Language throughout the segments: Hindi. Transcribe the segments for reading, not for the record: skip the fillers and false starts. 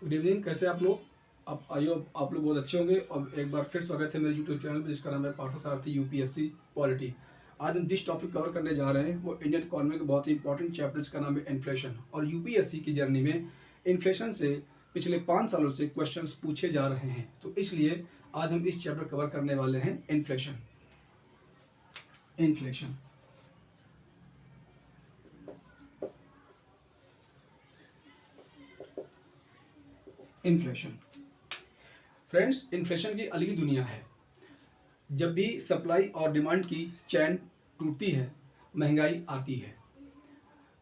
Good evening. कैसे आप लोग? आप आइए, आप लोग बहुत अच्छे होंगे। और एक बार फिर स्वागत है मेरे यूट्यूब चैनल पर, जिसका नाम है पार्थसारथी यूपीएससी पॉलिटी। आज हम जिस टॉपिक कवर करने जा रहे हैं वो इंडियन इकोनॉमी का बहुत ही इंपॉर्टेंट चैप्टर, जिसका नाम है इन्फ्लेशन। और यूपीएससी की जर्नी में इन्फ्लेशन से पिछले 5 सालों से क्वेश्चंस पूछे जा रहे हैं, तो इसलिए आज हम इस चैप्टर कवर करने वाले हैं inflation. Inflation inflation friends, inflation की अलग ही दुनिया है। जब भी सप्लाई और डिमांड की चैन टूटती है, महंगाई आती है।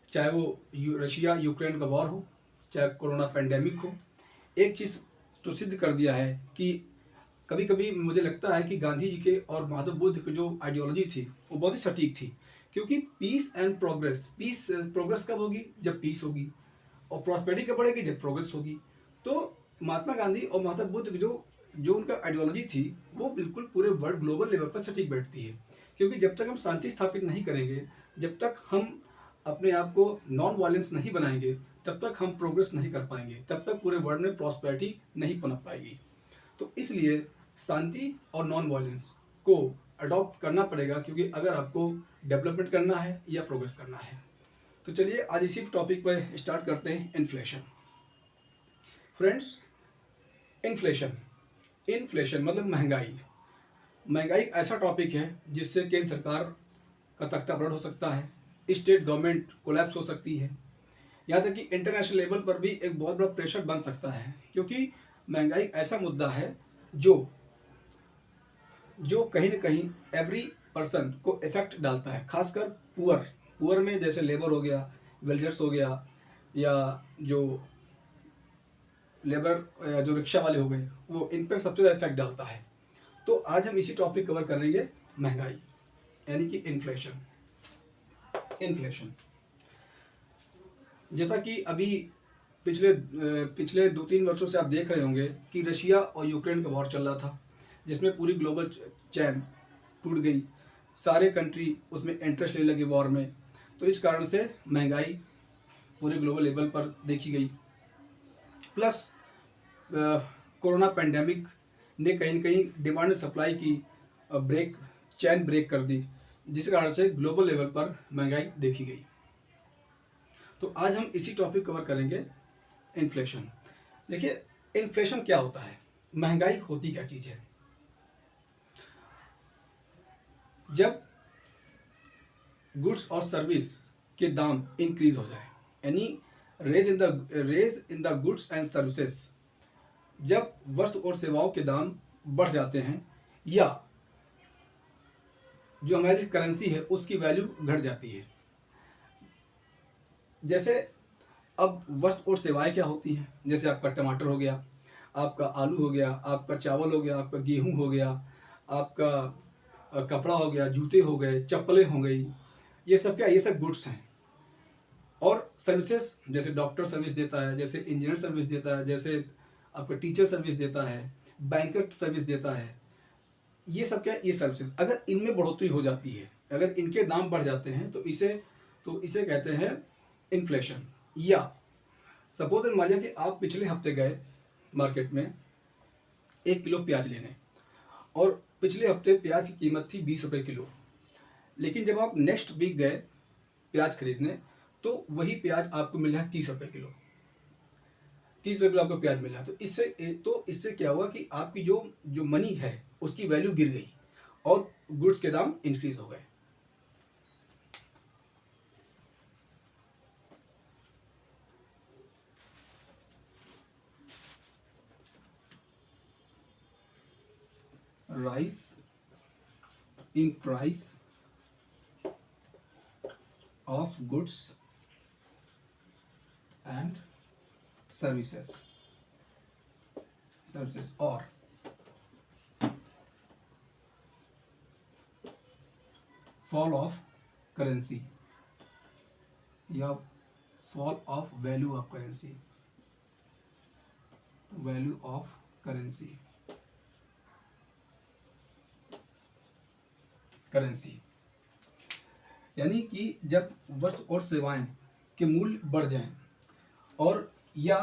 चाहे वो रशिया यूक्रेन का वॉर हो, चाहे कोरोना पेंडेमिक हो, एक चीज़ तो सिद्ध कर दिया है कि कभी कभी मुझे लगता है कि गांधी जी के और महात्मा बुद्ध की जो आइडियोलॉजी थी वो बहुत ही सटीक थी। क्योंकि peace and progress, peace progress कब होगी? जब पीस होगी। और प्रॉस्पेरिटी कब बढ़ेगी? जब प्रोग्रेस होगी। तो महात्मा गांधी और महात्मा बुद्ध की जो जो उनका आइडियोलॉजी थी वो बिल्कुल पूरे वर्ल्ड ग्लोबल लेवल पर सटीक बैठती है। क्योंकि जब तक हम शांति स्थापित नहीं करेंगे, जब तक हम अपने आप को नॉन वायलेंस नहीं बनाएंगे, तब तक हम प्रोग्रेस नहीं कर पाएंगे, तब तक पूरे वर्ल्ड में प्रॉस्पेरिटी नहीं पनप पाएगी। तो इसलिए शांति और नॉन वायलेंस को अडॉप्ट करना पड़ेगा, क्योंकि अगर आपको डेवलपमेंट करना है या प्रोग्रेस करना है। तो चलिए आज इसी टॉपिक पर स्टार्ट करते हैं, इन्फ्लेशन। फ्रेंड्स, इन्फ्लेशन इन्फ्लेशन मतलब महंगाई। महंगाई ऐसा टॉपिक है जिससे केंद्र सरकार का तख्ता पलट हो सकता है, स्टेट गवर्नमेंट कोलैप्स हो सकती है, यहाँ तक कि इंटरनेशनल लेवल पर भी एक बहुत बड़ा प्रेशर बन सकता है। क्योंकि महंगाई ऐसा मुद्दा है जो जो कहीं ना कहीं एवरी पर्सन को इफेक्ट डालता है, खासकर पुअर पुअर में, जैसे लेबर हो गया, विलेजर्स हो गया, या जो लेबर जो रिक्शा वाले हो गए, वो इन पर सबसे ज़्यादा इफेक्ट डालता है। तो आज हम इसी टॉपिक कवर करेंगे, महंगाई यानी कि इन्फ्लेशन। इन्फ्लेशन जैसा कि अभी पिछले 2-3 वर्षों से आप देख रहे होंगे कि रशिया और यूक्रेन का वॉर चल रहा था, जिसमें पूरी ग्लोबल चैन टूट गई। सारे कंट्री उसमें इंटरेस्ट लेने लगे वॉर में। तो इस कारण से महंगाई पूरे ग्लोबल लेवल पर देखी गई। प्लस कोरोना पेंडेमिक ने कहीं न कहीं डिमांड सप्लाई की ब्रेक चैन ब्रेक कर दी, जिस कारण से ग्लोबल लेवल पर महंगाई देखी गई। तो आज हम इसी टॉपिक कवर करेंगे, इन्फ्लेशन। देखिए, इन्फ्लेशन क्या होता है, महंगाई होती क्या चीज़ है? जब गुड्स और सर्विस के दाम इंक्रीज हो जाए, यानी raise in the goods and services, जब वस्तु और सेवाओं के दाम बढ़ जाते हैं, या जो हमारी करेंसी है उसकी वैल्यू घट जाती है। जैसे अब वस्तु और सेवाएं क्या होती हैं? जैसे आपका टमाटर हो गया, आपका आलू हो गया, आपका चावल हो गया, आपका गेहूं हो गया, आपका कपड़ा हो गया, जूते हो गए, चप्पलें हो गई। ये सब क्या? ये सब गुड्स हैं। और सर्विसेज, जैसे डॉक्टर सर्विस देता है, जैसे इंजीनियर सर्विस देता है, जैसे आपका टीचर सर्विस देता है, बैंकर सर्विस देता है। ये सब क्या? ये सर्विसेज, अगर इनमें बढ़ोतरी हो जाती है, अगर इनके दाम बढ़ जाते हैं, तो इसे कहते हैं इन्फ्लेशन। या सपोज मान लिया कि आप पिछले हफ्ते गए मार्केट में 1 किलो प्याज लेने, और पिछले हफ्ते प्याज की कीमत थी 20 रुपये किलो। लेकिन जब आप नेक्स्ट वीक गए प्याज खरीदने, तो वही प्याज आपको मिल रहा है 30 रुपये किलो। 30 रुपये किलो आपको प्याज मिल रहा है। तो इससे क्या हुआ कि आपकी जो जो मनी है उसकी वैल्यू गिर गई, और गुड्स के दाम इंक्रीज हो गए। Rise in price of goods and services और फॉल ऑफ करेंसी, या fall of value of currency, value of currency currency यानी कि जब वस्तु और सेवाएं के मूल्य बढ़ जाएं, और या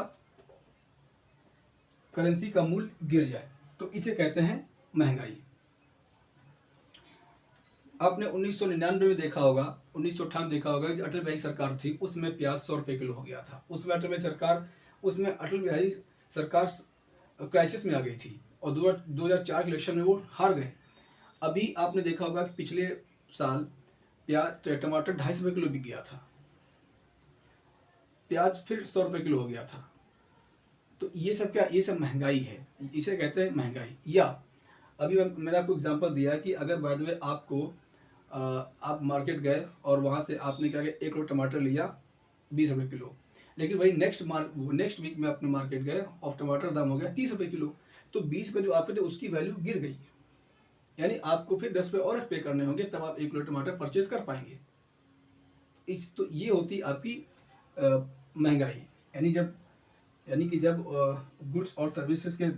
करेंसी का मूल्य गिर जाए तो इसे कहते हैं महंगाई। आपने 1999 में देखा होगा, 1998 देखा होगा, जो अटल बिहारी सरकार थी उसमें प्याज 100 रुपये किलो हो गया था। उसमें अटल बिहारी सरकार क्राइसिस में आ गई थी और 2004 के इलेक्शन में वो हार गए। अभी आपने देखा होगा कि पिछले साल टमाटर 250 रुपये किलो बिक गया था, प्याज फिर 100 रुपये किलो हो गया था। तो ये सब क्या, ये सब महंगाई है, इसे कहते हैं महंगाई। या अभी मैंने आपको एग्जांपल दिया कि अगर बाय द वे आप मार्केट गए और वहाँ से आपने क्या किया, 1 किलो टमाटर लिया 20 रुपये किलो, लेकिन वही नेक्स्ट वीक में अपने मार्केट गए और टमाटर दाम हो गया 30 रुपये किलो, तो 20 रुपये जो आपके थे उसकी वैल्यू गिर गई, यानी आपको फिर 10 रुपये और पे करने होंगे तब आप 1 किलो टमाटर परचेज कर पाएंगे। तो ये होती आपकी महंगाई। यानी कि जब गुड्स और सर्विसेज के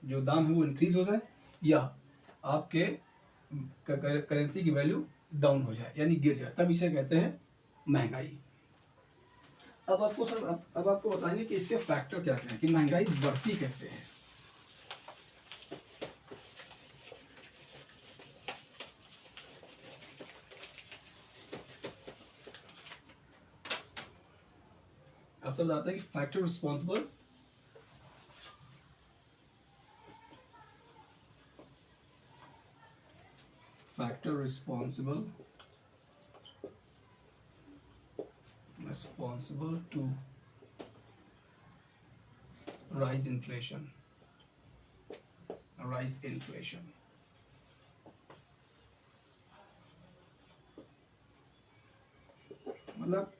जो दाम है वो इंक्रीज हो जाए या आपके करेंसी की वैल्यू डाउन हो जाए यानी गिर जाए, तब इसे कहते हैं महंगाई। अब आपको बताएंगे कि इसके फैक्टर क्या क्या है, कि महंगाई बढ़ती कैसे है। अब सब बताते हैं कि factor responsible to rise inflation मतलब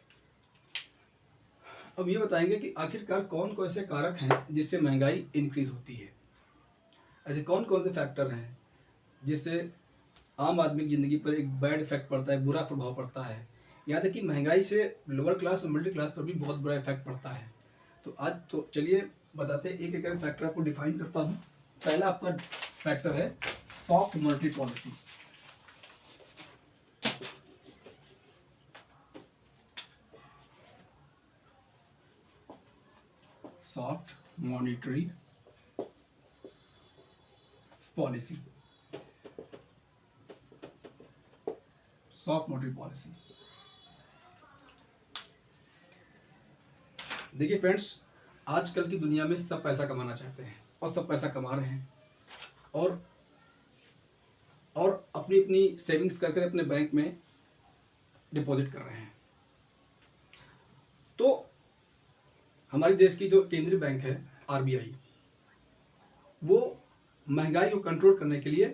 अब ये बताएंगे कि आखिरकार कौन कौन से कारक हैं जिससे महंगाई इंक्रीज होती है। ऐसे कौन कौन से फैक्टर हैं जिससे आम आदमी की ज़िंदगी पर एक बैड इफेक्ट पड़ता है, बुरा प्रभाव पड़ता है। यहाँ तक कि महंगाई से लोअर क्लास और मिडिल क्लास पर भी बहुत बुरा इफेक्ट पड़ता है। तो आज तो चलिए बताते हैं, एक एक फैक्टर आपको डिफाइन करता हूँ। पहला आपका फैक्टर है soft monetary policy. Soft monetary policy, soft monetary policy. देखिए फ्रेंड्स, आजकल की दुनिया में सब पैसा कमाना चाहते हैं और सब पैसा कमा रहे हैं और अपनी अपनी सेविंग्स करके अपने बैंक में डिपॉजिट कर रहे हैं। तो हमारे देश की जो केंद्रीय बैंक है आरबीआई, वो महंगाई को कंट्रोल करने के लिए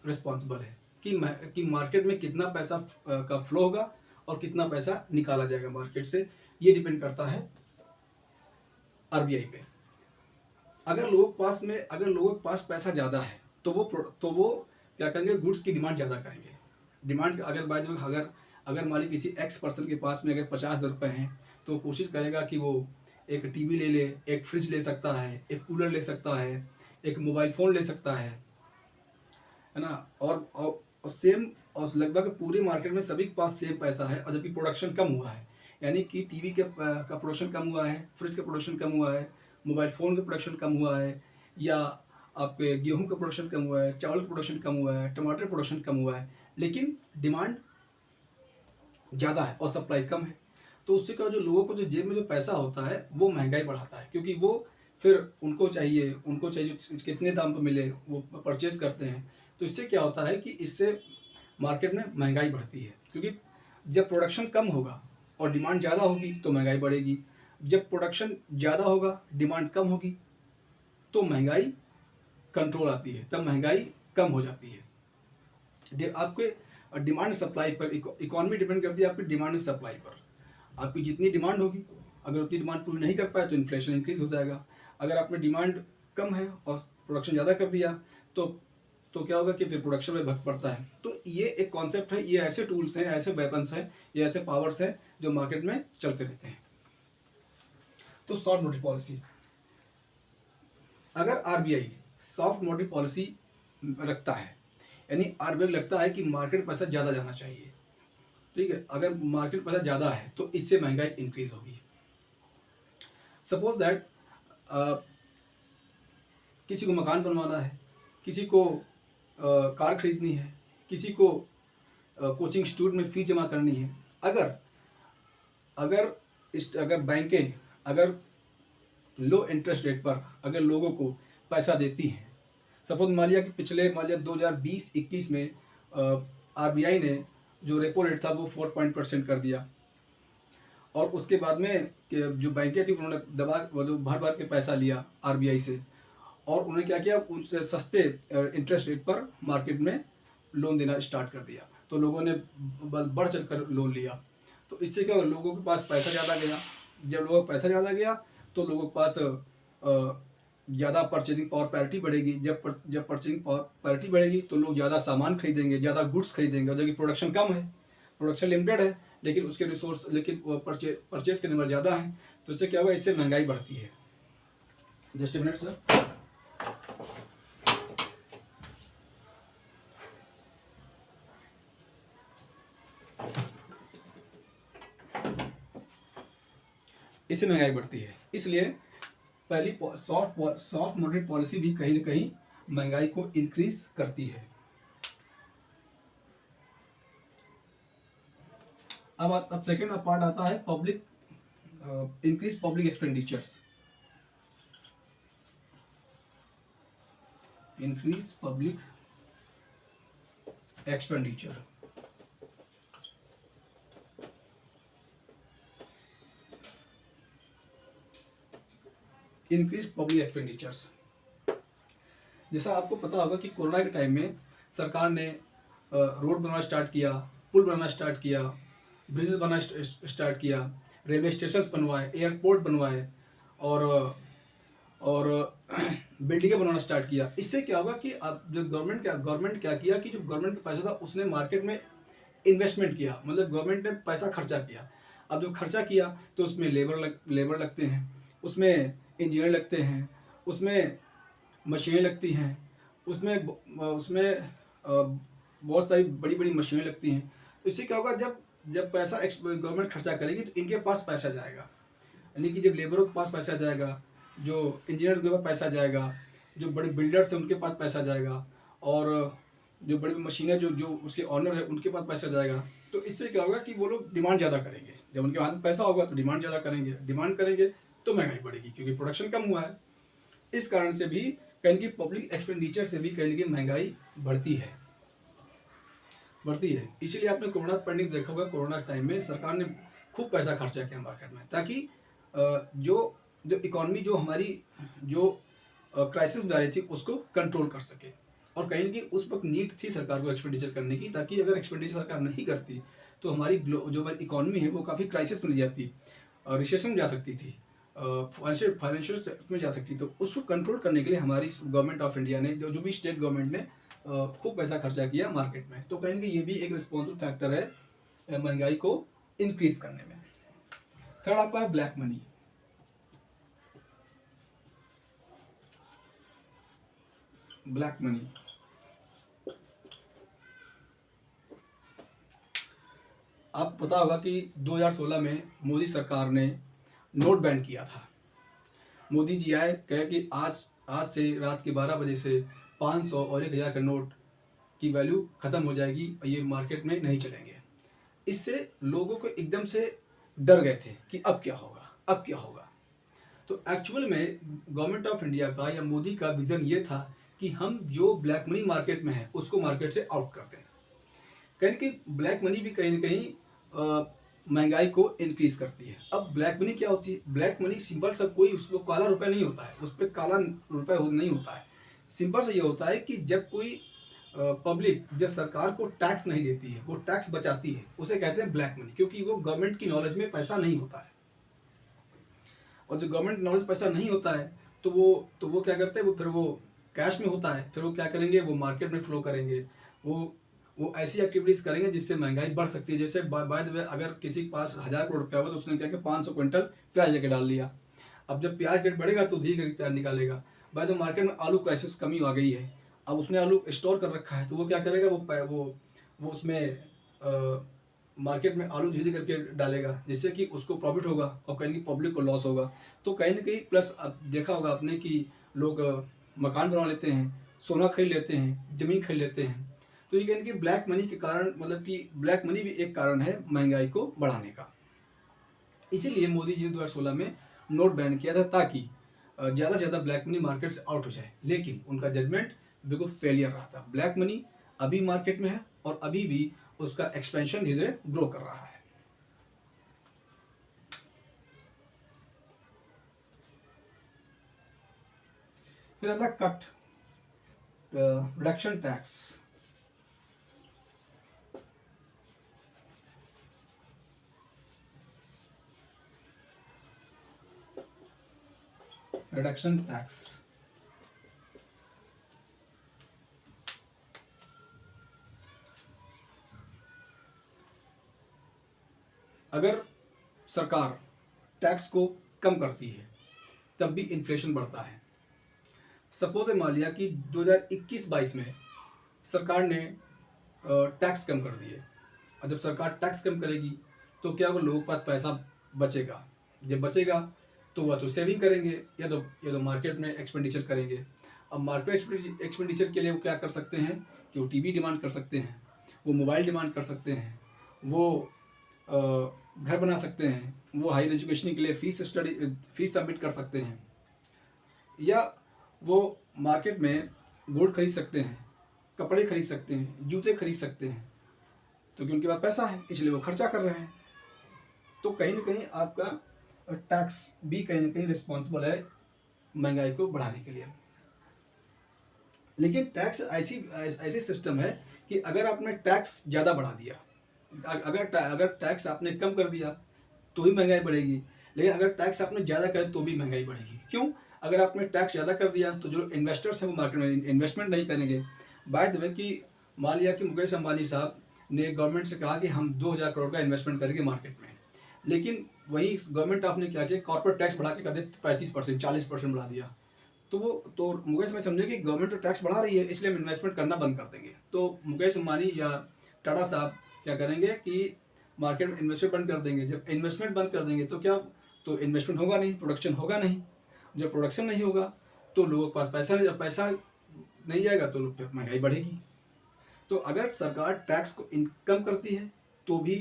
रिस्पॉन्सिबल है कि मार्केट में कितना पैसा का फ्लो होगा और कितना पैसा निकाला जाएगा मार्केट से। ये डिपेंड करता है आरबीआई पे। अगर लोगों के पास पैसा ज़्यादा है तो वो क्या करेंगे, गुड्स की डिमांड ज़्यादा करेंगे। डिमांड अगर मान लीजिए किसी एक्स पर्सन के पास में अगर 50,000 रुपये हैं तो कोशिश करेगा कि वो एक टीवी ले ले, एक फ्रिज ले सकता है, एक कूलर ले सकता है, एक मोबाइल फ़ोन ले सकता है ना। और सेम और लगभग पूरे मार्केट में सभी के पास सेम पैसा है, और जबकि प्रोडक्शन कम हुआ है। यानी कि टीवी का प्रोडक्शन कम हुआ है, फ्रिज का प्रोडक्शन कम हुआ है, मोबाइल फ़ोन का प्रोडक्शन कम हुआ है, या आपके गेहूं का प्रोडक्शन कम हुआ है, चावल का प्रोडक्शन कम हुआ है, टमाटर प्रोडक्शन कम हुआ है, लेकिन डिमांड ज़्यादा है और सप्लाई कम है। तो उससे क्या, जो लोगों को जो जेब में जो पैसा होता है वो महंगाई बढ़ाता है, क्योंकि वो फिर उनको चाहिए कितने दाम पर मिले वो परचेज करते हैं। तो इससे क्या होता है कि इससे मार्केट में महंगाई बढ़ती है, क्योंकि जब प्रोडक्शन कम होगा और डिमांड ज़्यादा होगी तो महंगाई बढ़ेगी। जब प्रोडक्शन ज़्यादा होगा, डिमांड कम होगी, तो महंगाई कंट्रोल आती है, तब महंगाई कम हो जाती है। आपके डिमांड सप्लाई पर, इकोनॉमी डिपेंड करती है आपकी डिमांड और सप्लाई पर। आपकी जितनी डिमांड होगी, अगर उतनी डिमांड पूरी नहीं कर पाए तो इन्फ्लेशन इंक्रीज हो जाएगा। अगर आपने डिमांड कम है और प्रोडक्शन ज़्यादा कर दिया तो क्या होगा कि फिर प्रोडक्शन में भक्त पड़ता है। तो ये एक कॉन्सेप्ट है, ये ऐसे टूल्स हैं, ऐसे वेपन्स हैं, ये ऐसे पावर्स हैं जो मार्केट में चलते रहते हैं। तो सॉफ्ट मॉनेटरी पॉलिसी, अगर आरबीआई सॉफ्ट मॉनेटरी पॉलिसी रखता है, यानी आरबीआई लगता है कि मार्केट पैसा ज़्यादा जाना चाहिए, ठीक है, अगर मार्केट पैसा ज़्यादा है तो इससे महंगाई इंक्रीज होगी। सपोज दैट किसी को मकान बनवाना है, किसी को कार खरीदनी है, किसी को कोचिंग इंस्टीट्यूट में फ़ीस जमा करनी है। अगर अगर अगर बैंकें अगर लो इंटरेस्ट रेट पर अगर लोगों को पैसा देती हैं, सपोज मान लिया कि पिछले 2020-21 में आरबीआई ने जो रेपो रेट था वो 4% कर दिया, और उसके बाद में जो बैंकें थी उन्होंने भर भर के पैसा लिया आरबीआई से, और उन्होंने क्या किया, उनसे सस्ते इंटरेस्ट रेट पर मार्केट में लोन देना स्टार्ट कर दिया। तो लोगों ने बढ़ चढ़ कर लोन लिया। तो इससे क्या हुआ, लोगों के पास पैसा ज़्यादा गया। जब लोगों का पैसा ज़्यादा गया तो लोगों के पास ज़्यादा परचेजिंग पावर पैरिटी बढ़ेगी। जब परचेजिंग पावर पैरिटी बढ़ेगी तो लोग ज़्यादा सामान खरीदेंगे, ज़्यादा गुड्स खरीदेंगे। और जबकि प्रोडक्शन कम है, प्रोडक्शन लिमिटेड है, लेकिन उसके रिसोर्स परचेज के नंबर ज़्यादा हैं, तो इससे क्या हुआ, इससे महंगाई बढ़ती है। Just a minute sir. इससे महंगाई बढ़ती है। इसलिए पहली सॉफ्ट मॉनेटरी पॉलिसी भी कहीं ना कहीं महंगाई को इंक्रीज करती है। अब सेकेंड पार्ट आता है public increase public expenditures. Increase public expenditure. Increase public expenditures. जैसा आपको पता होगा कि कोरोना के टाइम में सरकार ने रोड बनाना स्टार्ट किया, पुल बनाना स्टार्ट किया, ब्रिजेस बनाना स्टार्ट किया, रेलवे स्टेशन बनवाए, एयरपोर्ट बनवाए, और बिल्डिंगें बनाना स्टार्ट किया। इससे क्या होगा कि अब जो गवर्नमेंट क्या किया कि जो गवर्नमेंट का पैसा था उसने मार्केट में इन्वेस्टमेंट किया, मतलब गवर्नमेंट ने पैसा खर्चा किया। अब जब खर्चा किया तो उसमें लेबर लगते हैं, उसमें इंजीनियर लगते हैं, उसमें मशीनें लगती हैं, उसमें बहुत सारी बड़ी बड़ी मशीनें लगती हैं। तो इससे क्या होगा, जब पैसा गवर्नमेंट खर्चा करेगी तो इनके पास पैसा जाएगा, यानी कि जब लेबरों के पास पैसा जाएगा, जो इंजीनियर के पास पैसा जाएगा, जो बड़े बिल्डर्स हैं उनके पास पैसा जाएगा, और जो बड़ी मशीनें जो उसके ऑनर है उनके पास पैसा जाएगा। तो इससे क्या होगा कि वो लोग डिमांड ज़्यादा करेंगे। जब उनके हाथ में पैसा होगा तो डिमांड ज़्यादा करेंगे, डिमांड करेंगे तो महंगाई बढ़ेगी, क्योंकि प्रोडक्शन कम हुआ है। इस कारण से भी कहीं की पब्लिक एक्सपेंडिचर से भी कहीं की महंगाई बढ़ती है। इसीलिए आपने कोरोना पेंडिंग देखा होगा, कोरोना टाइम में सरकार ने खूब पैसा खर्चा किया मार्केट में, ताकि जो इकोनॉमी जो हमारी जो क्राइसिस में आ रही थी उसको कंट्रोल कर सके। और कहीं ना कहीं उस वक्त नीड थी सरकार को एक्सपेंडिचर करने की, ताकि अगर एक्सपेंडिचर सरकार नहीं करती तो हमारी जो हमारी इकोनॉमी है वो काफ़ी क्राइसिस में जाती, रिसेशन में जा सकती थी, फाइनेंशियल में जा सकती। तो उसको कंट्रोल करने के लिए हमारी गवर्नमेंट ऑफ इंडिया ने जो भी स्टेट गवर्नमेंट ने खूब पैसा खर्चा किया मार्केट में। तो कहीं ना कहीं ये भी एक रिस्पॉन्सिबल फैक्टर है महंगाई को इंक्रीज करने में। थर्ड आपका है ब्लैक मनी। ब्लैक मनी आप पता होगा कि 2016 में मोदी सरकार ने नोट बैन किया था। मोदी जी आए, कहे कि आज से रात के 12 बजे से 500 और 1000 के नोट की वैल्यू ख़त्म हो जाएगी और ये मार्केट में नहीं चलेंगे। इससे लोगों को एकदम से डर गए थे कि अब क्या होगा। तो एक्चुअल में गवर्नमेंट ऑफ इंडिया का या मोदी का विज़न ये था कि हम जो ब्लैक मनी मार्केट में है उसको मार्केट से आउट कर दें। कहीं कि ब्लैक मनी भी कहीं ना कहीं महंगाई को इंक्रीज करती है। अब ब्लैक मनी क्या होती है? ब्लैक मनी सिंपल सा कोई उस पर काला रुपया नहीं होता है, उस पर काला रुपया नहीं होता है। सिंपल से ये होता है कि जब कोई पब्लिक जब सरकार को टैक्स नहीं देती है, वो टैक्स बचाती है, उसे कहते हैं ब्लैक मनी, क्योंकि वो गवर्नमेंट की नॉलेज में पैसा नहीं होता है। और जो गवर्नमेंट नॉलेज पैसा नहीं होता है तो वो क्या करते हैं, वो फिर वो कैश में होता है, फिर वो क्या करेंगे, वो मार्केट में फ्लो करेंगे, वो ऐसी एक्टिविटीज़ करेंगे जिससे महंगाई बढ़ सकती है। जैसे बाय द वे अगर किसी के पास 1000 करोड़ रुपया हुआ तो उसने क्या किया, 500 क्विंटल प्याज लेके डाल दिया। अब जब प्याज रेट बढ़ेगा तो धीरे धीरे प्याज निकालेगा। बाय द मार्केट में आलू क्राइसिस कमी आ गई है, अब उसने आलू स्टोर कर रखा है, तो वो क्या करेगा, वो उसमें मार्केट में आलू धीरे करके डालेगा, जिससे कि उसको प्रॉफिट होगा और कहीं की पब्लिक को लॉस होगा। तो कहीं ना कहीं प्लस अब देखा होगा आपने कि लोग मकान बनवा लेते हैं, सोना खरीद लेते हैं, ज़मीन खरीद लेते हैं। तो ये कहने कि ब्लैक मनी के कारण, मतलब कि ब्लैक मनी भी एक कारण है महंगाई को बढ़ाने का। इसीलिए मोदी जी ने 2016 में नोट बैन किया था, ताकि ज़्यादा से ज़्यादा ब्लैक मनी मार्केट से आउट हो जाए। लेकिन उनका जजमेंट बिल्कुल फेलियर रहा था। ब्लैक मनी अभी मार्केट में है और अभी भी उसका एक्सपेंशन धीरे धीरे ग्रो कर रहा है। फिर आता cut reduction tax. Reduction tax अगर सरकार टैक्स को कम करती है तब भी इन्फ्लेशन बढ़ता है। सपोज मान लिया कि 2021-22 में सरकार ने टैक्स कम कर दिए, और जब सरकार टैक्स कम करेगी तो क्या वो लोगों के पास पैसा बचेगा। जब बचेगा तो वह तो सेविंग करेंगे, या तो मार्केट में एक्सपेंडिचर करेंगे। अब मार्केट एक्सपेंडिचर के लिए वो क्या कर सकते हैं कि वो टीवी डिमांड कर सकते हैं, वो मोबाइल डिमांड कर सकते हैं, वो घर बना सकते हैं, वो हायर एजुकेशन के लिए फीस सबमिट कर सकते हैं, या वो मार्केट में गोल्ड खरीद सकते हैं, कपड़े खरीद सकते हैं, जूते खरीद सकते हैं। तो क्योंकि उनके पास पैसा है इसलिए वो खर्चा कर रहे हैं। तो कहीं ना कहीं आपका टैक्स भी कहीं ना कहीं रिस्पॉन्सिबल है महंगाई को बढ़ाने के लिए। लेकिन टैक्स ऐसी सिस्टम है कि अगर आपने टैक्स ज़्यादा बढ़ा दिया, अगर टैक्स आपने कम कर दिया तो ही महंगाई बढ़ेगी, लेकिन अगर टैक्स आपने ज़्यादा करे तो भी महंगाई बढ़ेगी। क्यों? अगर आपने टैक्स ज़्यादा कर दिया तो जो इन्वेस्टर्स हैं वो मार्केट में इन्वेस्टमेंट नहीं करेंगे। बाय द वे कि मान लिया कि मुकेश अंबानी साहब ने गवर्नमेंट से कहा कि हम 2000 करोड़ का इन्वेस्टमेंट करेंगे मार्केट में, लेकिन वही गवर्नमेंट ऑफ ने क्या किया, कॉर्पोरेट टैक्स बढ़ा के कर दिया 35%, 40% बढ़ा दिया। तो मुकेश में समझे कि गवर्नमेंट तो टैक्स बढ़ा रही है इसलिए हम इन्वेस्टमेंट करना बंद कर देंगे। तो मुकेश अंबानी या टाटा साहब क्या करेंगे कि मार्केट में इन्वेस्टमेंट बंद कर देंगे। जब इन्वेस्टमेंट बंद कर देंगे तो क्या, तो इन्वेस्टमेंट होगा नहीं, प्रोडक्शन होगा नहीं। जब प्रोडक्शन नहीं होगा तो लोगों के पास पैसा नहीं, जब पैसा नहीं जाएगा तो फिर महंगाई बढ़ेगी। तो अगर सरकार टैक्स को कम करती है तो भी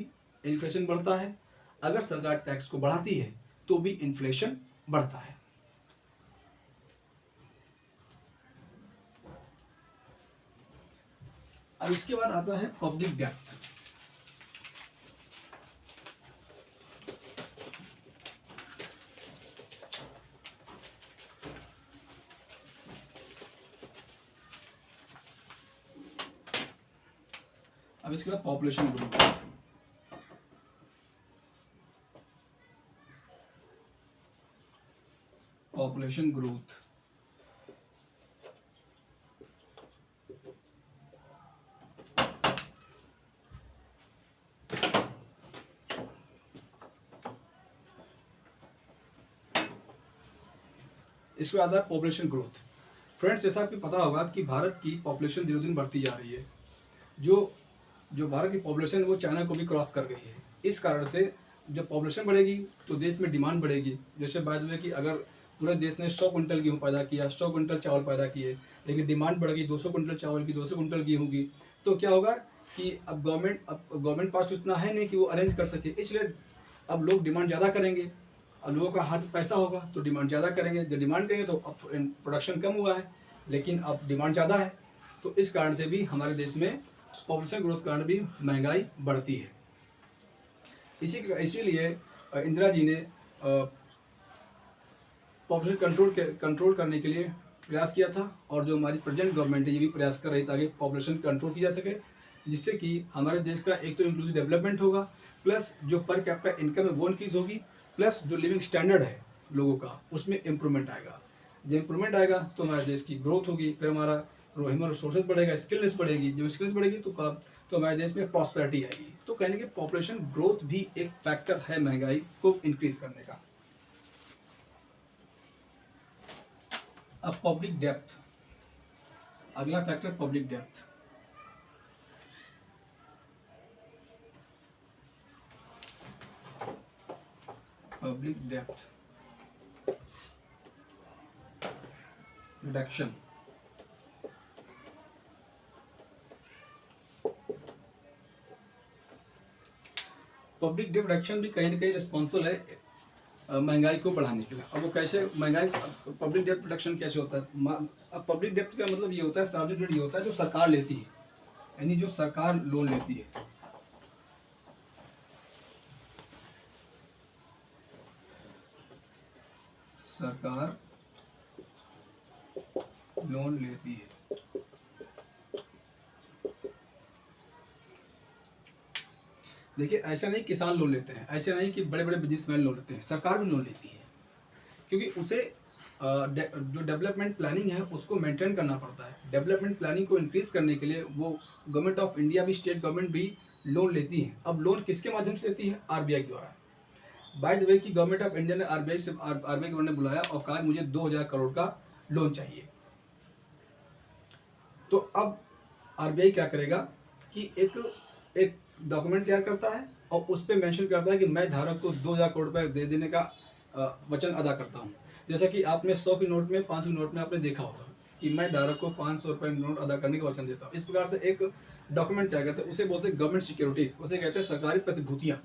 इन्फ्लेशन बढ़ता है, अगर सरकार टैक्स को बढ़ाती है तो भी इन्फ्लेशन बढ़ता है। अब इसके बाद आता है पब्लिक डेप्थ। अब इसके बाद पॉपुलेशन ग्रोथ। पॉपुलेशन ग्रोथ इसके बाद आता है पॉपुलेशन ग्रोथ। फ्रेंड्स, जैसा आपको पता होगा कि भारत की पॉपुलेशन दिनों दिन बढ़ती जा रही है। जो जो भारत की पॉपुलेशन है वो चाइना को भी क्रॉस कर गई है। इस कारण से जब पॉपुलेशन बढ़ेगी तो देश में डिमांड बढ़ेगी। जैसे बात हुई कि अगर पूरे देश ने 100 कुंटल गेहूँ पैदा किया, 100 कुंटल चावल पैदा किए, लेकिन डिमांड बढ़ गई 200 कुंटल चावल की, 200 कुंटल गेहूँ की, तो क्या होगा कि अब गवर्नमेंट पास तो इतना है नहीं कि वो अरेंज कर सके, इसलिए अब लोग डिमांड ज़्यादा करेंगे। अब लोगों का हाथ पैसा होगा तो डिमांड ज़्यादा करेंगे, जब डिमांड करेंगे तो अब प्रोडक्शन कम हुआ है लेकिन अब डिमांड ज़्यादा है। तो इस कारण से भी हमारे देश में पॉपुलेशन ग्रोथ के कारण भी महंगाई बढ़ती है। इसीलिए इंदिरा जी ने पॉपुलेशन कंट्रोल करने के लिए प्रयास किया था, और जो हमारी प्रेजेंट गवर्नमेंट है ये भी प्रयास कर रही ताकि पॉपुलेशन कंट्रोल किया जा सके, जिससे कि हमारे देश का एक तो इंक्लूसिव डेवलपमेंट होगा, प्लस जो पर कैपिटा इनकम है वो इंक्रीज होगी, प्लस जो लिविंग स्टैंडर्ड है लोगों का उसमें इम्प्रूवमेंट आएगा। जब इम्प्रूवमेंट आएगा तो हमारे देश की ग्रोथ होगी, फिर हमारा ह्यूमन रिसोर्सेज बढ़ेगा, स्किलनेस बढ़ेगी। जब स्किल्स बढ़ेगी तो हमारे देश में प्रॉस्पेरिटी आएगी। तो कहने के पॉपुलेशन ग्रोथ भी एक फैक्टर है महंगाई को इंक्रीज करने का। अब पब्लिक डेप्थ, अगला factor public depth. Public depth reduction. Public debt reduction भी कहीं ना कहीं रिस्पॉन्सिबल है महंगाई को बढ़ाने के लिए। अब वो कैसे महंगाई, पब्लिक डेट रिडक्शन कैसे होता है? अब पब्लिक डेट का मतलब ये होता है, सार्वजनिक ऋण ये होता है जो सरकार लेती है, यानी जो सरकार लोन लेती है। सरकार लोन लेती है। देखिए, ऐसा नहीं किसान लोन लेते हैं, ऐसा नहीं कि बड़े बड़े बिजनेसमैन लोन लेते हैं, सरकार भी लोन लेती है, क्योंकि उसे जो डेवलपमेंट प्लानिंग है उसको मेंटेन करना पड़ता है। डेवलपमेंट प्लानिंग को इंक्रीज करने के लिए वो गवर्नमेंट ऑफ इंडिया भी, स्टेट गवर्नमेंट भी लोन लेती है। अब लोन किसके माध्यम से लेती है? आरबीआई द्वारा। बाय द वे की गवर्नमेंट ऑफ इंडिया ने आरबीआई गवर्नर ने बुलाया और कहा मुझे 2000 करोड़ का लोन चाहिए। तो अब आरबीआई क्या करेगा कि एक डॉक्यूमेंट तैयार करता है और उस पर मेंशन करता है कि मैं धारक को 2000 करोड़ रुपए दे देने का वचन अदा करता हूँ। जैसा कि आपने 100 के नोट में, 500 के नोट में आपने देखा होगा कि मैं धारक को 500 रुपए नोट अदा करने का वचन देता हूँ। इस प्रकार से एक डॉक्यूमेंट तैयार करते हैं, उसे बोलते हैं गवर्नमेंट सिक्योरिटीज, उसे कहते हैं सरकारी प्रतिभूतियाँ।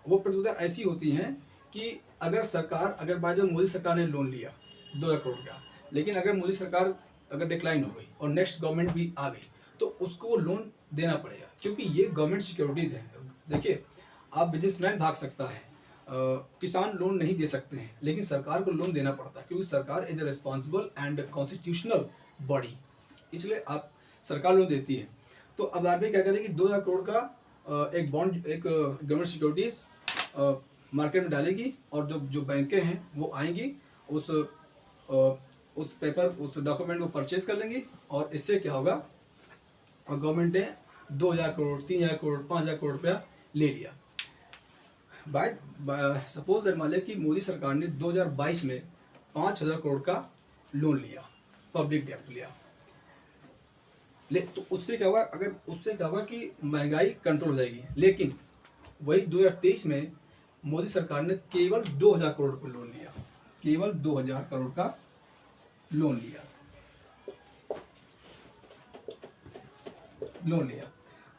वो प्रतिभूतियाँ ऐसी होती हैं कि अगर बाय द वे मोदी सरकार ने लोन लिया 2000 करोड़ का, लेकिन अगर मोदी सरकार अगर डिक्लाइन हो गई और नेक्स्ट गवर्नमेंट भी आ गई तो उसको वो लोन देना पड़ेगा, क्योंकि ये गवर्नमेंट सिक्योरिटीज है। देखिए, आप बिजनेसमैन भाग सकता है, किसान लोन नहीं दे सकते हैं, लेकिन सरकार को लोन देना पड़ता है, क्योंकि सरकार is a responsible and constitutional body, इसलिए आप सरकार लोन देती है। तो अब आरबीआई क्या करेगी, 2000 करोड़ का एक बॉन्ड, एक गवर्नमेंट सिक्योरिटीज मार्केट में डालेगी, और जो बैंकें हैं वो आएंगी, उस पेपर, उस डॉक्यूमेंट को परचेज कर लेंगी, और इससे क्या होगा, और गवर्नमेंट ने 2000 करोड़, 3000 करोड़, 5000 करोड़ रुपया ले लिया। सपोज मान लिया कि मोदी सरकार ने 2022 में 5000 करोड़ का लोन लिया, पब्लिक डेब्ट लिया, तो उससे क्या होगा कि महंगाई कंट्रोल हो जाएगी। लेकिन वही 2023 में मोदी सरकार ने केवल 2000 करोड़ का लोन लिया, केवल 2000 करोड़ का लोन लिया।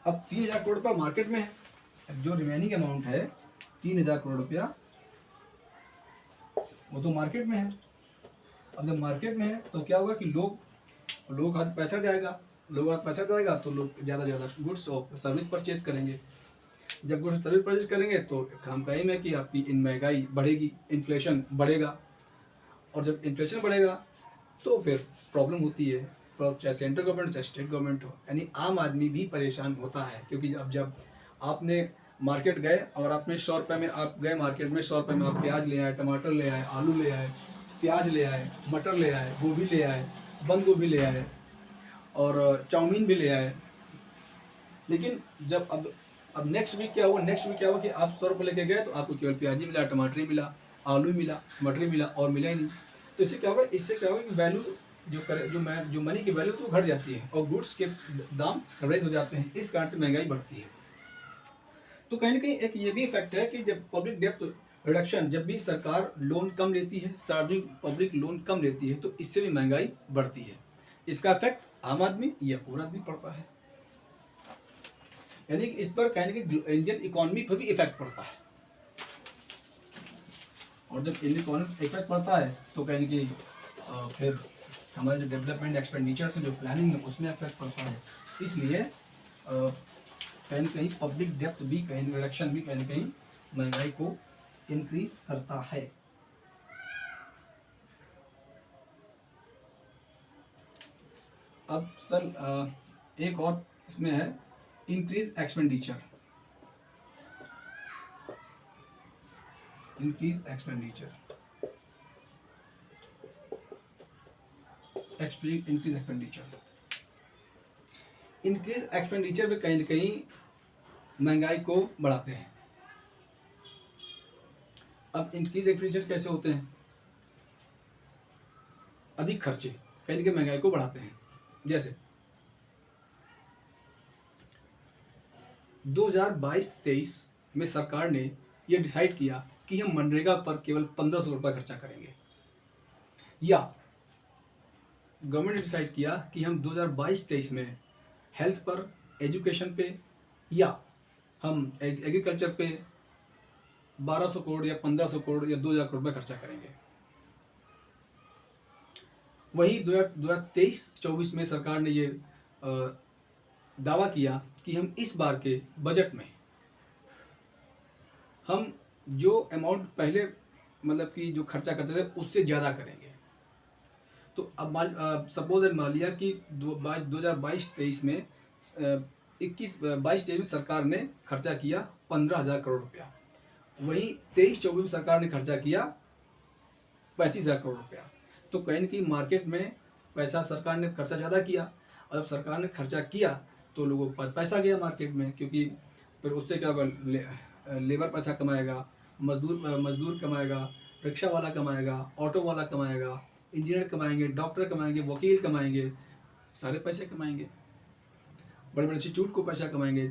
अब 3000 करोड़ रुपया मार्केट में है, जो रिमेनिंग अमाउंट है 3000 करोड़ रुपया, वो तो मार्केट में है। अब जब मार्केट में है तो क्या होगा कि लोग हाथ पैसा जाएगा, तो लोग ज़्यादा से ज़्यादा गुड्स और सर्विस परचेज करेंगे। जब गुड्स सर्विस परचेज करेंगे तो काम का एम है कि आपकी महंगाई बढ़ेगी, इन्फ्लेशन बढ़ेगा, और जब इन्फ्लेशन बढ़ेगा तो फिर प्रॉब्लम होती है, तो चाहे सेंट्रल गवर्नमेंट चाहे स्टेट गवर्नमेंट हो, यानी आम आदमी भी परेशान होता है। क्योंकि जब आपने मार्केट गए और आपने 100 रुपये में, आप गए मार्केट में 100 रुपये में आप प्याज ले आए, टमाटर ले आए, आलू ले आए, प्याज ले आए, मटर ले आए, गोभी ले आए, बंद गोभी ले आए, और चाउमीन भी ले आए। लेकिन जब अब नेक्स्ट वीक क्या हुआ कि आप 100 रुपये लेके गए तो आपको केवल प्याज ही मिला, टमाटर ही मिला, आलू ही मिला, मटर ही मिला, और मिला ही नहीं। तो इससे क्या होगा कि वैल्यू जो मनी की वैल्यू तो घट जाती है, और गुड्स के दाम रेज हो जाते हैं। इस कारण से महंगाई बढ़ती है। तो कहीं ना कहीं एक ये भी इफेक्ट है कि जब पब्लिक डेब्ट रिडक्शन, जब भी सरकार लोन कम लेती है, सार्वजनिक पब्लिक लोन कम लेती है, तो इससे भी महंगाई बढ़ती है। इसका इफेक्ट आम आदमी या पूरा आदमी पड़ता है, यानी इस पर कहीं ना कहीं इंडियन इकोनॉमी पर भी इफेक्ट पड़ता है। और जब इंडियन इकोनॉमी इफेक्ट पड़ता है तो कहीं ना कहीं फिर हमारे जो डेवलपमेंट एक्सपेंडिचर से जो प्लानिंग है उसमें इफेक्ट पड़ता है। इसलिए कहीं ना कहीं पब्लिक डेब्ट भी, कहीं रिडक्शन भी कहीं ना कहीं महंगाई को इंक्रीज करता है। अब सर एक और इसमें है इंक्रीज एक्सपेंडिचर। इंक्रीज एक्सपेंडिचर भी कहीं ना कहीं महंगाई को बढ़ाते हैं। अब इंक्रीज एक्सपेंडिचर कैसे होते हैं? अधिक खर्चे कहीं ना कहीं महंगाई को बढ़ाते हैं। जैसे 2022-23 में सरकार ने यह डिसाइड किया कि हम मनरेगा पर केवल 1500 रुपये खर्चा करेंगे, या गवर्नमेंट ने डिसाइड किया कि हम 2022-23 में हेल्थ पर, एजुकेशन पे या हम एग्रीकल्चर पे 1200 करोड़ या 1500 करोड़ या 2000 करोड़ रुपये खर्चा करेंगे। वही 2023-24 में सरकार ने ये दावा किया कि हम इस बार के बजट में हम जो अमाउंट पहले मतलब कि जो खर्चा करते थे उससे ज़्यादा करेंगे। तो अब सपोज मान लिया कि 2022-23 में 22-23 में सरकार ने खर्चा किया 15,000 करोड़ रुपया। वहीं 23-24 में सरकार ने खर्चा किया 35,000 करोड़ रुपया। तो कहीं न कहीं मार्केट में पैसा सरकार ने खर्चा ज़्यादा किया, और जब सरकार ने खर्चा किया तो लोगों के पास पैसा गया मार्केट में, क्योंकि फिर उससे क्या होगा, लेबर पैसा कमाएगा, मजदूर कमाएगा, रिक्शा वाला कमाएगा, ऑटो वाला कमाएगा, इंजीनियर कमाएंगे, डॉक्टर कमाएंगे, वकील कमाएंगे, सारे पैसे कमाएंगे, बड़े बड़े इंस्टीट्यूट को पैसा कमाएंगे,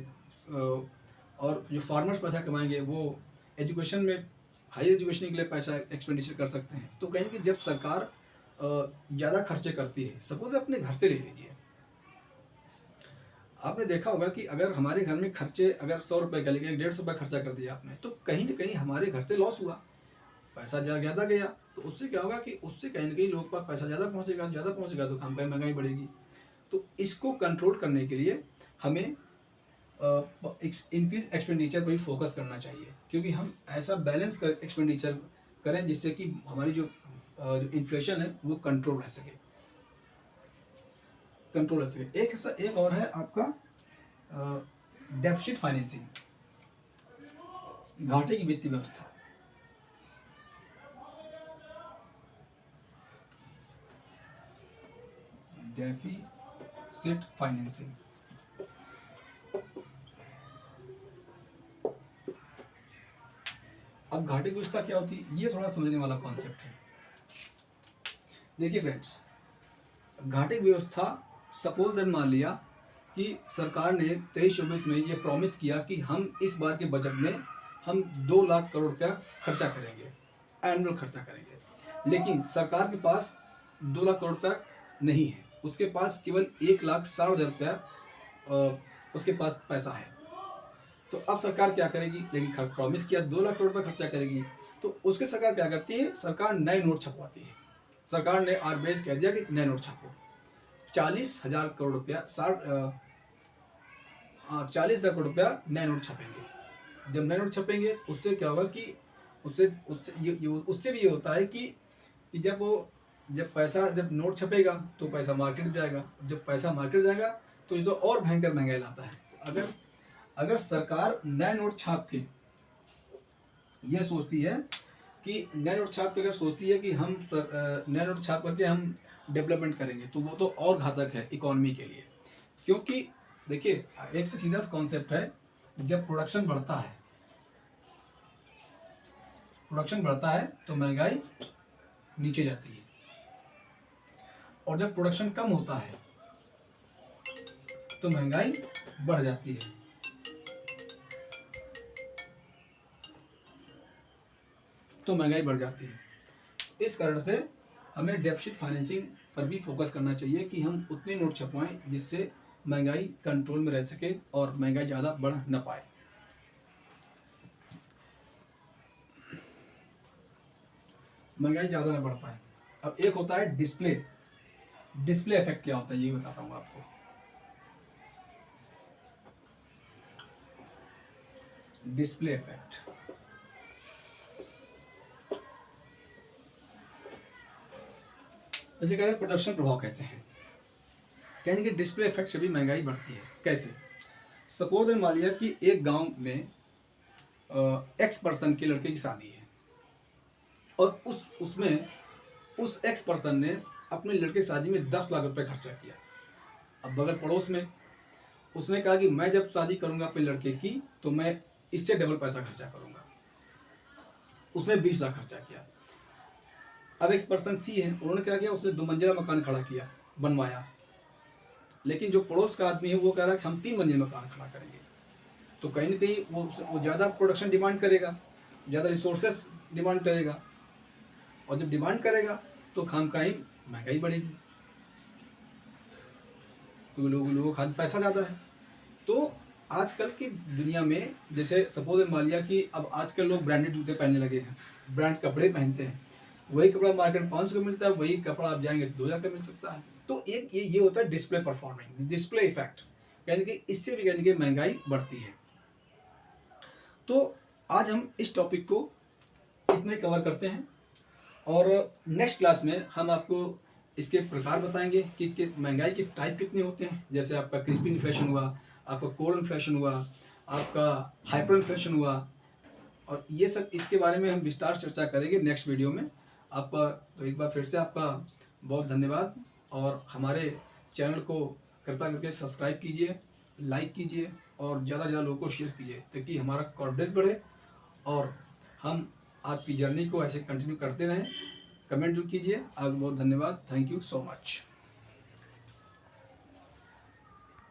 और जो फार्मर्स पैसा कमाएंगे वो एजुकेशन में, हाई एजुकेशन के लिए पैसा एक्सपेंडिचर कर सकते हैं। तो कहीं कि जब सरकार ज़्यादा खर्चे करती है, सपोज अपने घर से ले लीजिए, आपने देखा होगा कि अगर हमारे घर में खर्चे अगर 100 रुपये का लेके 150 रुपये खर्चा कर दिया आपने, तो कहीं ना कहीं हमारे घर से लॉस हुआ, पैसा ज़्यादा गया। तो उससे क्या होगा कि उससे कहीं ना कहीं लोगों के पास पैसा ज़्यादा पहुँचेगा तो हम पे महंगाई बढ़ेगी। तो इसको कंट्रोल करने के लिए हमें इंक्रीज एक्सपेंडिचर पर ही फोकस करना चाहिए, क्योंकि हम ऐसा बैलेंस कर एक्सपेंडिचर करें जिससे कि हमारी जो इन्फ्लेशन है वो कंट्रोल रह सके। एक और है आपका डेफिसिट फाइनेंसिंग, घाटे की वित्तीय व्यवस्था। डेफिसिट फाइनेंसिंग, अब घाटे की व्यवस्था क्या होती है, ये थोड़ा समझने वाला कॉन्सेप्ट है। देखिए फ्रेंड्स, घाटे की व्यवस्था, सपोज मान लिया कि सरकार ने 23-24 में ये प्रॉमिस किया कि हम इस बार के बजट में हम 2 लाख करोड़ रुपया खर्चा करेंगे, एनुअल खर्चा करेंगे, लेकिन सरकार के पास 2 लाख करोड़ रुपया नहीं है, उसके पास केवल 1,60,000 रुपया उसके पास पैसा है। तो अब सरकार क्या करेगी, लेकिन प्रॉमिस किया 2 लाख करोड़ रुपया खर्चा करेगी, तो उसके सरकार क्या करती है, सरकार नए नोट छपवाती है। सरकार ने RBI कह दिया कि नए नोट छापो, 40,000 करोड़ रुपया 40,000 करोड़ रुपया नए नोट छपेंगे। जब नए नोट छपेंगे उससे क्या होगा कि उससे भी ये होता है कि जब नोट छपेगा तो पैसा मार्केट में जाएगा, जब पैसा मार्केट जाएगा तो ये तो और भयंकर महंगाई लाता है। अगर सरकार नए नोट छाप के ये सोचती है कि नए नोट छाप के अगर सोचती है कि हम नए नोट छाप करके हम डेवलपमेंट करेंगे, तो वो तो और घातक है इकोनॉमी के लिए। क्योंकि देखिए, एक से सीधा कॉन्सेप्ट है, जब प्रोडक्शन बढ़ता है तो महंगाई नीचे जाती है, और जब प्रोडक्शन कम होता है तो महंगाई बढ़ जाती है। इस कारण से हमें डेफिसिट फाइनेंसिंग पर भी फोकस करना चाहिए कि हम उतने नोट छपवाएं जिससे महंगाई कंट्रोल में रह सके और महंगाई ज़्यादा बढ़ न पाए। अब एक होता है डिस्प्ले इफेक्ट। क्या होता है ये बताता हूँ आपको। डिस्प्ले इफेक्ट, जैसे कहते हैं प्रोडक्शन प्रभाव कहते हैं, यानी कि डिस्प्ले इफेक्ट से भी महंगाई बढ़ती है। कैसे? सपोज मान लिया कि एक गांव में एक्स पर्सन के लड़के की शादी है, और उस एक्स पर्सन ने अपने लड़के की शादी में 10 लाख रुपए खर्चा किया। अब बगल पड़ोस में उसने कहा कि मैं जब शादी करूंगा अपने लड़के की तो मैं इससे डबल पैसा खर्चा करूंगा। उसने 20 लाख खर्चा किया। अब एक पर्सन सी है, उन्होंने क्या किया, उसने 2 मंजिला मकान खड़ा किया, बनवाया, लेकिन जो पड़ोस का आदमी है वो कह रहा है कि हम 3 मंजिला मकान खड़ा करेंगे। तो कहीं ना कहीं वो ज़्यादा प्रोडक्शन डिमांड करेगा, ज़्यादा रिसोर्सेस डिमांड करेगा, और जब डिमांड करेगा तो खामखाही महंगाई बढ़ेगी, क्योंकि लोगों के हाथ पैसा ज़्यादा है। तो आजकल की दुनिया में जैसे सपोज मान लिया कि अब आजकल लोग ब्रांडेड जूते पहनने लगे हैं, ब्रांड कपड़े पहनते हैं। वही कपड़ा मार्केट में 500 का मिलता है, वही कपड़ा आप जाएंगे तो 2000 का मिल सकता है। तो एक ये होता है डिस्प्ले परफॉर्मेंस, डिस्प्ले इफेक्ट, यानी कि इससे भी यानी कि महंगाई बढ़ती है। तो आज हम इस टॉपिक को इतना ही कवर करते हैं और नेक्स्ट क्लास में हम आपको इसके प्रकार बताएंगे कि महंगाई के टाइप कितने होते हैं। जैसे आपका क्रीपिंग इन्फ्लेशन हुआ, आपका कोर इन्फ्लेशन हुआ, आपका हाइपर इन्फ्लेशन हुआ, और ये सब इसके बारे में हम विस्तार चर्चा करेंगे नेक्स्ट वीडियो में। आपका तो एक बार फिर से आपका बहुत धन्यवाद, और हमारे चैनल को कृपया करके सब्सक्राइब कीजिए, लाइक कीजिए और ज़्यादा से ज़्यादा लोगों को शेयर कीजिए, ताकि हमारा कॉन्फिडेंस बढ़े और हम आपकी जर्नी को ऐसे कंटिन्यू करते रहें। कमेंट जरूर कीजिए। आपको बहुत धन्यवाद। Thank you so much.